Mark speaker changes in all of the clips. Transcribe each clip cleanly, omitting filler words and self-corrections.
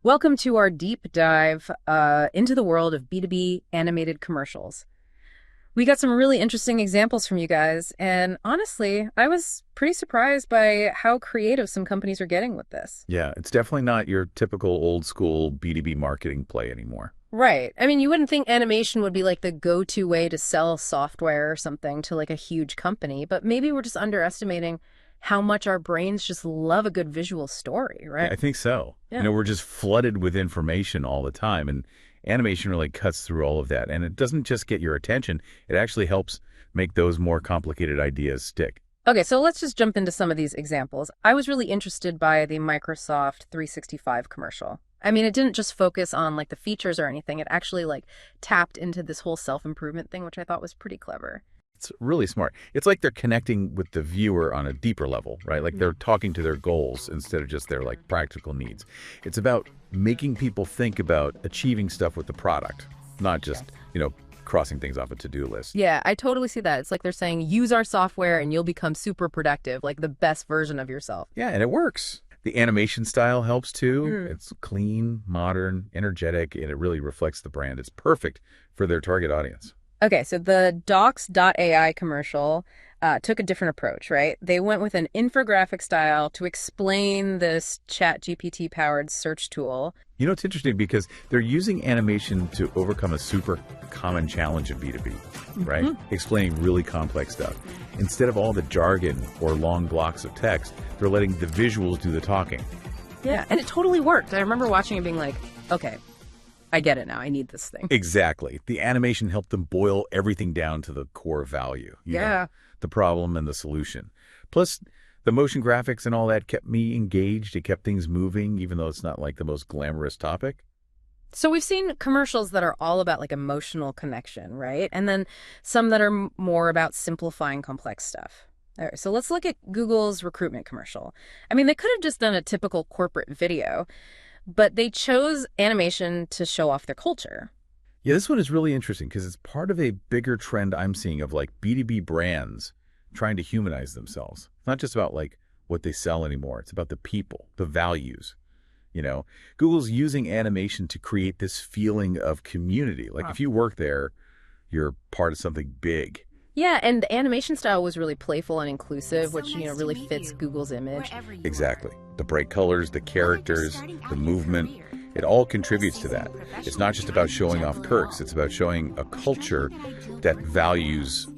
Speaker 1: Welcome to our deep dive into the world of B2B animated commercials. We got some really interesting examples from you guys, and honestly, I was pretty surprised by how creative some companies are getting with this.
Speaker 2: Yeah, it's definitely not your typical old school B2B marketing play anymore.
Speaker 1: Right. I mean, you wouldn't think animation would be like the go-to way to sell software or something to like a huge company, but maybe we're just underestimating how much our brains just love a good visual story,
Speaker 2: Yeah,
Speaker 1: right?
Speaker 2: I think so.
Speaker 1: Yeah.
Speaker 2: We're just flooded with information all the time, and animation really cuts through all of that. And it doesn't just get your attention, it actually helps make those more complicated ideas stick.
Speaker 1: Okay, so let's just jump into some of these examples. I was really interested by the Microsoft 365 commercial. I mean, it didn't just focus on like the features or anything. It actually like tapped into this whole self-improvement thing, which I thought was pretty clever.
Speaker 2: It's really smart. It's like they're connecting with the viewer on a deeper level, right? Like they're talking to their goals instead of just their like practical needs. It's about making people think about achieving stuff with the product, not just, crossing things off a to-do list.
Speaker 1: Yeah, I totally see that. It's like they're saying, use our software and you'll become super productive, like the best version of yourself.
Speaker 2: Yeah, and it works. The animation style helps too.
Speaker 1: Mm.
Speaker 2: It's clean, modern, energetic, and it really reflects the brand. It's perfect for their target audience.
Speaker 1: Okay, so the Docs.ai commercial took a different approach, right? They went with an infographic style to explain this chat GPT powered search tool.
Speaker 2: It's interesting because they're using animation to overcome a super common challenge in B2B, right? Explaining really complex stuff. Instead of all the jargon or long blocks of text, they're letting the visuals do the talking.
Speaker 1: Yeah, and it totally worked. I remember watching it being like, okay, I get it now. I need this thing.
Speaker 2: Exactly. The animation helped them boil everything down to the core value. The problem and the solution. Plus, the motion graphics and all that kept me engaged. It kept things moving, even though it's not like the most glamorous topic.
Speaker 1: So we've seen commercials that are all about like emotional connection, right? And then some that are more about simplifying complex stuff. All right, so let's look at Google's recruitment commercial. I mean, they could have just done a typical corporate video, but they chose animation to show off their culture.
Speaker 2: Yeah, this one is really interesting because it's part of a bigger trend I'm seeing of like B2B brands trying to humanize themselves. It's not just about like what they sell anymore. It's about the people, the values. Google's using animation to create this feeling of community. Like if you work there, you're part of something big.
Speaker 1: Yeah, and the animation style was really playful and inclusive, which, really fits Google's image.
Speaker 2: Exactly. The bright colors, the characters, the movement, it all contributes to that. It's not just about showing off perks. It's about showing a culture that values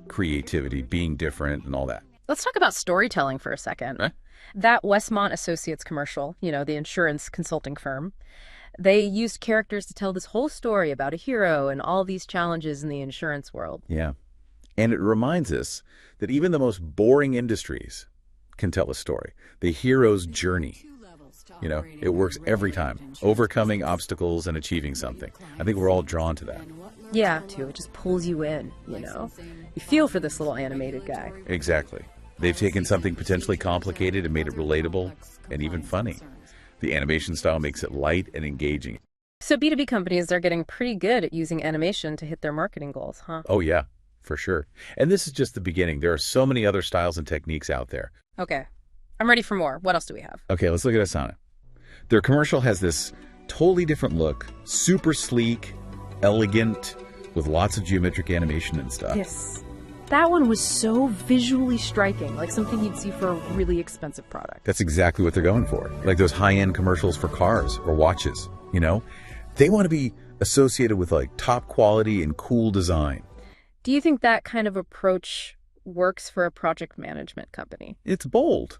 Speaker 2: creativity, being different, and all that.
Speaker 1: Let's talk about storytelling for a second.
Speaker 2: Right?
Speaker 1: That Westmont Associates commercial, the insurance consulting firm, they used characters to tell this whole story about a hero and all these challenges in the insurance world.
Speaker 2: Yeah. And it reminds us that even the most boring industries can tell a story. The hero's journey. It works every time. Overcoming obstacles and achieving something. I think we're all drawn to that.
Speaker 1: Yeah, too. It just pulls you in, You feel for this little animated guy.
Speaker 2: Exactly. They've taken something potentially complicated and made it relatable and even funny. The animation style makes it light and engaging.
Speaker 1: So B2B companies are getting pretty good at using animation to hit their marketing goals, huh?
Speaker 2: Oh, yeah, for sure. And this is just the beginning. There are so many other styles and techniques out there.
Speaker 1: Okay. I'm ready for more. What else do we have?
Speaker 2: Okay, let's look at Asana. Their commercial has this totally different look, super sleek, elegant, with lots of geometric animation and stuff.
Speaker 1: Yes. That one was so visually striking, like something you'd see for a really expensive product.
Speaker 2: That's exactly what they're going for. Like those high-end commercials for cars or watches, They want to be associated with like top quality and cool design.
Speaker 1: Do you think that kind of approach works for a project management company?
Speaker 2: It's bold,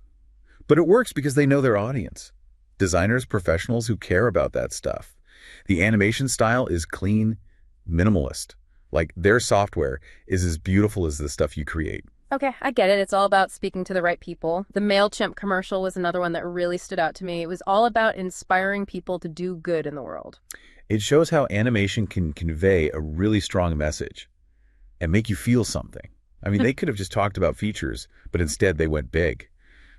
Speaker 2: but it works because they know their audience. Designers, professionals who care about that stuff. The animation style is clean, minimalist. Like their software is as beautiful as the stuff you create.
Speaker 1: Okay, I get it. It's all about speaking to the right people. The MailChimp commercial was another one that really stood out to me. It was all about inspiring people to do good in the world.
Speaker 2: It shows how animation can convey a really strong message and make you feel something. I mean, they could have just talked about features, but instead they went big.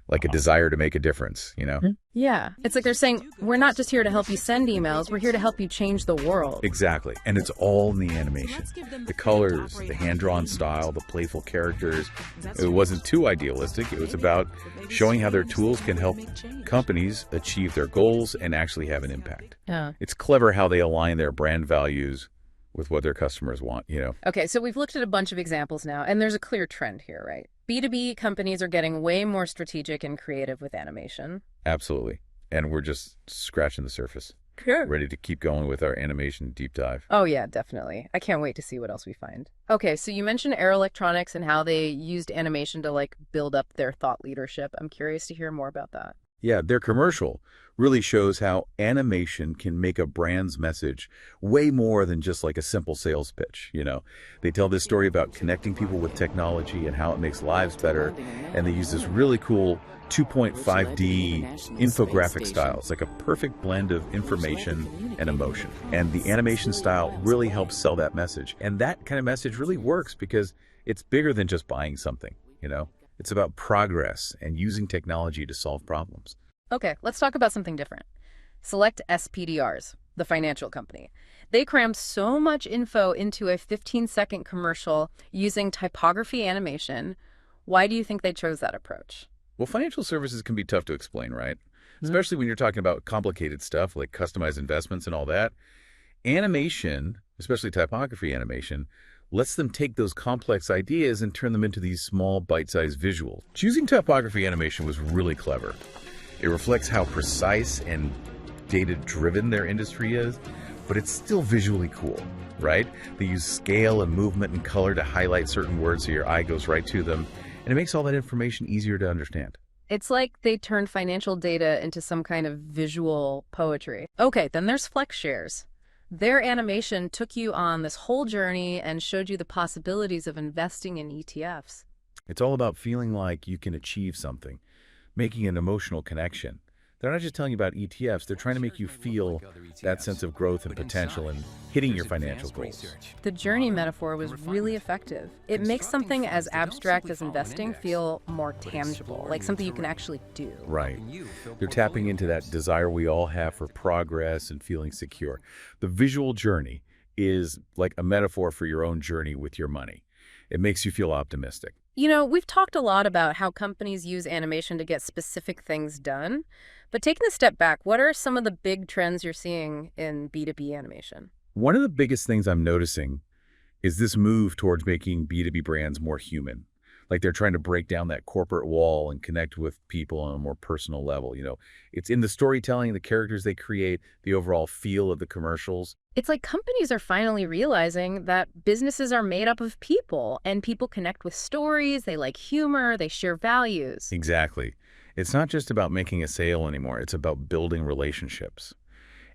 Speaker 2: like a desire to make a difference, you know?
Speaker 1: Yeah. It's like they're saying, we're not just here to help you send emails, we're here to help you change the world.
Speaker 2: Exactly. And it's all in the animation. The colors, the hand-drawn style, the playful characters. It wasn't too idealistic. It was about showing how their tools can help companies achieve their goals and actually have an impact.
Speaker 1: Yeah.
Speaker 2: It's clever how they align their brand values with what their customers want, you know?
Speaker 1: Okay, so we've looked at a bunch of examples now, and there's a clear trend here, right? B2B companies are getting way more strategic and creative with animation.
Speaker 2: Absolutely. And we're just scratching the surface.
Speaker 1: Sure.
Speaker 2: Ready to keep going with our animation deep dive.
Speaker 1: Oh, yeah, definitely. I can't wait to see what else we find. Okay, so you mentioned Air Electronics and how they used animation to, like, build up their thought leadership. I'm curious to hear more about that.
Speaker 2: Yeah, their commercial really shows how animation can make a brand's message way more than just like a simple sales pitch, you know. They tell this story about connecting people with technology and how it makes lives better, and they use this really cool 2.5D infographic style. It's like a perfect blend of information and emotion. And the animation style really helps sell that message. And that kind of message really works because it's bigger than just buying something, you know. It's about progress and using technology to solve problems.
Speaker 1: Okay, let's talk about something different. Select SPDRs, the financial company. They crammed so much info into a 15-second commercial using typography animation. Why do you think they chose that approach?
Speaker 2: Well, financial services can be tough to explain, right? Especially when you're talking about complicated stuff like customized investments and all that. Animation, especially typography animation, lets them take those complex ideas and turn them into these small, bite-sized visuals. Choosing typography animation was really clever. It reflects how precise and data-driven their industry is, but it's still visually cool, right? They use scale and movement and color to highlight certain words so your eye goes right to them, and it makes all that information easier to understand.
Speaker 1: It's like they turned financial data into some kind of visual poetry. Okay, then there's FlexShares. Their animation took you on this whole journey and showed you the possibilities of investing in ETFs.
Speaker 2: It's all about feeling like you can achieve something, making an emotional connection. They're not just telling you about ETFs, they're trying to make you feel that sense of growth and potential and hitting your financial goals.
Speaker 1: The journey metaphor was really effective. It makes something as abstract as investing feel more tangible, like something you can actually do.
Speaker 2: Right. They're tapping into that desire we all have for progress and feeling secure. The visual journey is like a metaphor for your own journey with your money. It makes you feel optimistic.
Speaker 1: You know, we've talked a lot about how companies use animation to get specific things done. But taking a step back, what are some of the big trends you're seeing in B2B animation?
Speaker 2: One of the biggest things I'm noticing is this move towards making B2B brands more human. Like they're trying to break down that corporate wall and connect with people on a more personal level. You know, it's in the storytelling, the characters they create, the overall feel of the commercials.
Speaker 1: It's like companies are finally realizing that businesses are made up of people, and people connect with stories, they like humor, they share values.
Speaker 2: Exactly. It's not just about making a sale anymore. It's about building relationships.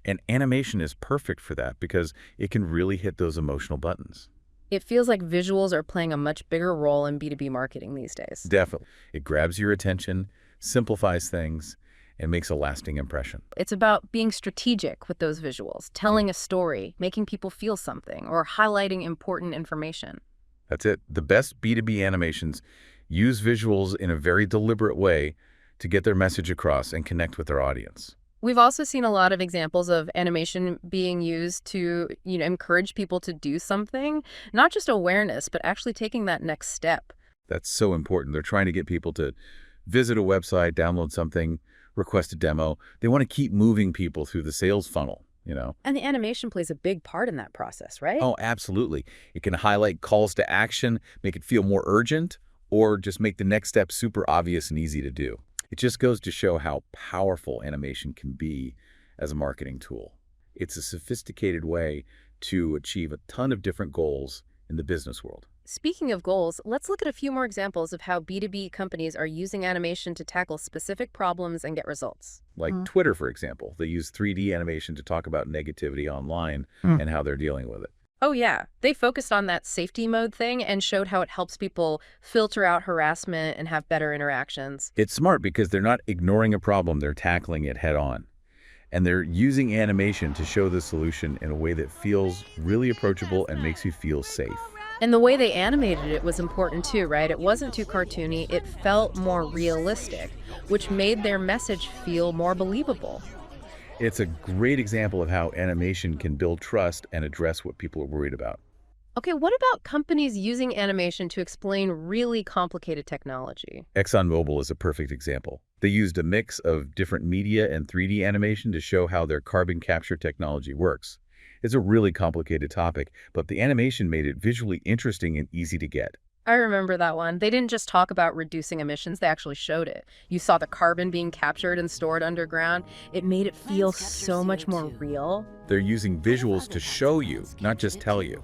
Speaker 2: And animation is perfect for that because it can really hit those emotional buttons.
Speaker 1: It feels like visuals are playing a much bigger role in B2B marketing these days.
Speaker 2: Definitely. It grabs your attention, simplifies things, and makes a lasting impression.
Speaker 1: It's about being strategic with those visuals, telling a story, making people feel something, or highlighting important information.
Speaker 2: That's it. The best B2B animations use visuals in a very deliberate way to get their message across and connect with their audience.
Speaker 1: We've also seen a lot of examples of animation being used to, encourage people to do something, not just awareness, but actually taking that next step.
Speaker 2: That's so important. They're trying to get people to visit a website, download something, request a demo. They want to keep moving people through the sales funnel, you know.
Speaker 1: And the animation plays a big part in that process, right?
Speaker 2: Oh, absolutely. It can highlight calls to action, make it feel more urgent, or just make the next step super obvious and easy to do. It just goes to show how powerful animation can be as a marketing tool. It's a sophisticated way to achieve a ton of different goals in the business world.
Speaker 1: Speaking of goals, let's look at a few more examples of how B2B companies are using animation to tackle specific problems and get results.
Speaker 2: Like Twitter, for example. They use 3D animation to talk about negativity online and how they're dealing with it.
Speaker 1: Oh, yeah. They focused on that safety mode thing and showed how it helps people filter out harassment and have better interactions.
Speaker 2: It's smart because they're not ignoring a problem, they're tackling it head on. And they're using animation to show the solution in a way that feels really approachable and makes you feel safe.
Speaker 1: And the way they animated it was important too, right? It wasn't too cartoony, it felt more realistic, which made their message feel more believable.
Speaker 2: It's a great example of how animation can build trust and address what people are worried about.
Speaker 1: Okay, what about companies using animation to explain really complicated technology?
Speaker 2: ExxonMobil is a perfect example. They used a mix of different media and 3D animation to show how their carbon capture technology works. It's a really complicated topic, but the animation made it visually interesting and easy to get.
Speaker 1: I remember that one. They didn't just talk about reducing emissions, they actually showed it. You saw the carbon being captured and stored underground. It made it feel so much more real.
Speaker 2: They're using visuals to show you, not just tell you.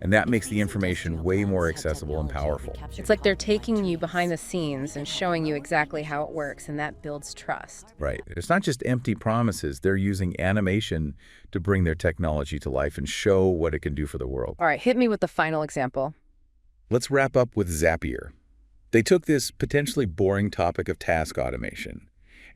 Speaker 2: And that makes the information way more accessible and powerful.
Speaker 1: It's like they're taking you behind the scenes and showing you exactly how it works, and that builds trust.
Speaker 2: Right. It's not just empty promises. They're using animation to bring their technology to life and show what it can do for the world.
Speaker 1: All right, hit me with the final example.
Speaker 2: Let's wrap up with Zapier. They took this potentially boring topic of task automation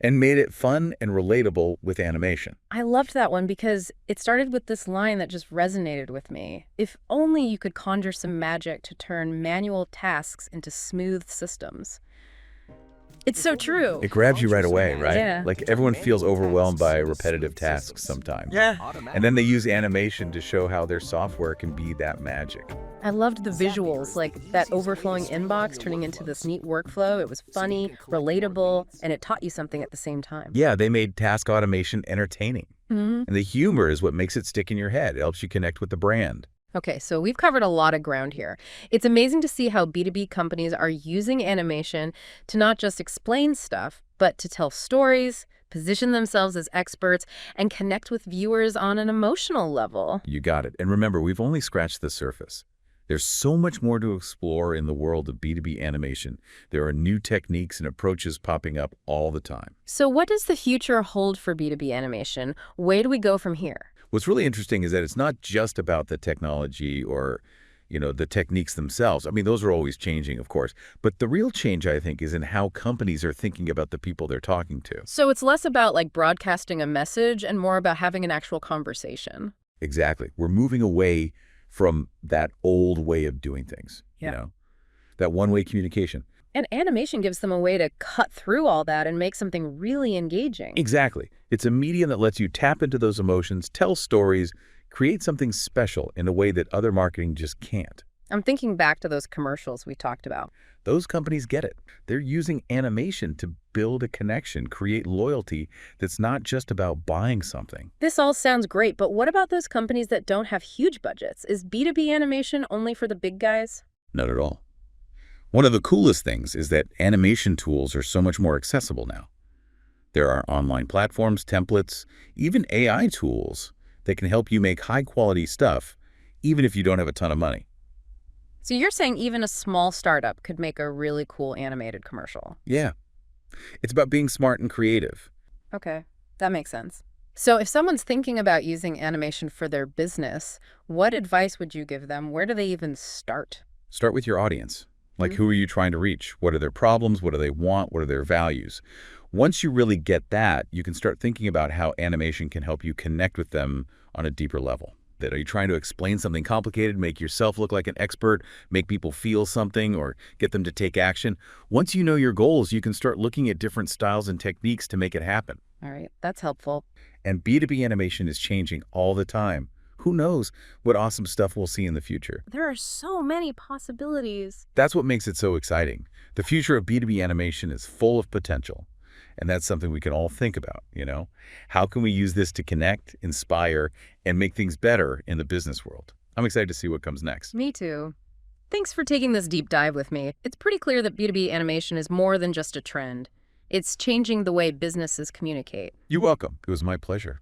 Speaker 2: and made it fun and relatable with animation.
Speaker 1: I loved that one because it started with this line that just resonated with me. If only you could conjure some magic to turn manual tasks into smooth systems. It's so true.
Speaker 2: It grabs you right away, right?
Speaker 1: Yeah.
Speaker 2: Like everyone feels overwhelmed by repetitive tasks sometimes.
Speaker 3: Yeah.
Speaker 2: And then they use animation to show how their software can be that magic.
Speaker 1: I loved the visuals, like that overflowing inbox turning into this neat workflow. It was funny, relatable, and it taught you something at the same time.
Speaker 2: Yeah, they made task automation entertaining.
Speaker 1: Mhm.
Speaker 2: And the humor is what makes it stick in your head. It helps you connect with the brand.
Speaker 1: Okay, so we've covered a lot of ground here. It's amazing to see how B2B companies are using animation to not just explain stuff, but to tell stories, position themselves as experts, and connect with viewers on an emotional level.
Speaker 2: You got it. And remember, we've only scratched the surface. There's so much more to explore in the world of B2B animation. There are new techniques and approaches popping up all the time.
Speaker 1: So what does the future hold for B2B animation? Where do we go from here?
Speaker 2: What's really interesting is that it's not just about the technology or, the techniques themselves. I mean, those are always changing, of course. But the real change, I think, is in how companies are thinking about the people they're talking to.
Speaker 1: So it's less about like broadcasting a message and more about having an actual conversation.
Speaker 2: Exactly. We're moving away from that old way of doing things, that one-way communication.
Speaker 1: And animation gives them a way to cut through all that and make something really engaging.
Speaker 2: Exactly. It's a medium that lets you tap into those emotions, tell stories, create something special in a way that other marketing just can't.
Speaker 1: I'm thinking back to those commercials we talked about.
Speaker 2: Those companies get it. They're using animation to build a connection, create loyalty that's not just about buying something.
Speaker 1: This all sounds great, but what about those companies that don't have huge budgets? Is B2B animation only for the big guys?
Speaker 2: Not at all. One of the coolest things is that animation tools are so much more accessible now. There are online platforms, templates, even AI tools that can help you make high-quality stuff, even if you don't have a ton of money.
Speaker 1: So you're saying even a small startup could make a really cool animated commercial?
Speaker 2: Yeah. It's about being smart and creative.
Speaker 1: Okay, that makes sense. So if someone's thinking about using animation for their business, what advice would you give them? Where do they even start?
Speaker 2: Start with your audience. Like, who are you trying to reach? What are their problems? What do they want? What are their values? Once you really get that, you can start thinking about how animation can help you connect with them on a deeper level. Are you trying to explain something complicated, make yourself look like an expert, make people feel something, or get them to take action? Once you know your goals, you can start looking at different styles and techniques to make it happen.
Speaker 1: All right, that's helpful.
Speaker 2: And B2B animation is changing all the time. Who knows what awesome stuff we'll see in the future?
Speaker 1: There are so many possibilities.
Speaker 2: That's what makes it so exciting. The future of B2B animation is full of potential. And that's something we can all think about, How can we use this to connect, inspire, and make things better in the business world? I'm excited to see what comes next.
Speaker 1: Me too. Thanks for taking this deep dive with me. It's pretty clear that B2B animation is more than just a trend. It's changing the way businesses communicate.
Speaker 2: You're welcome. It was my pleasure.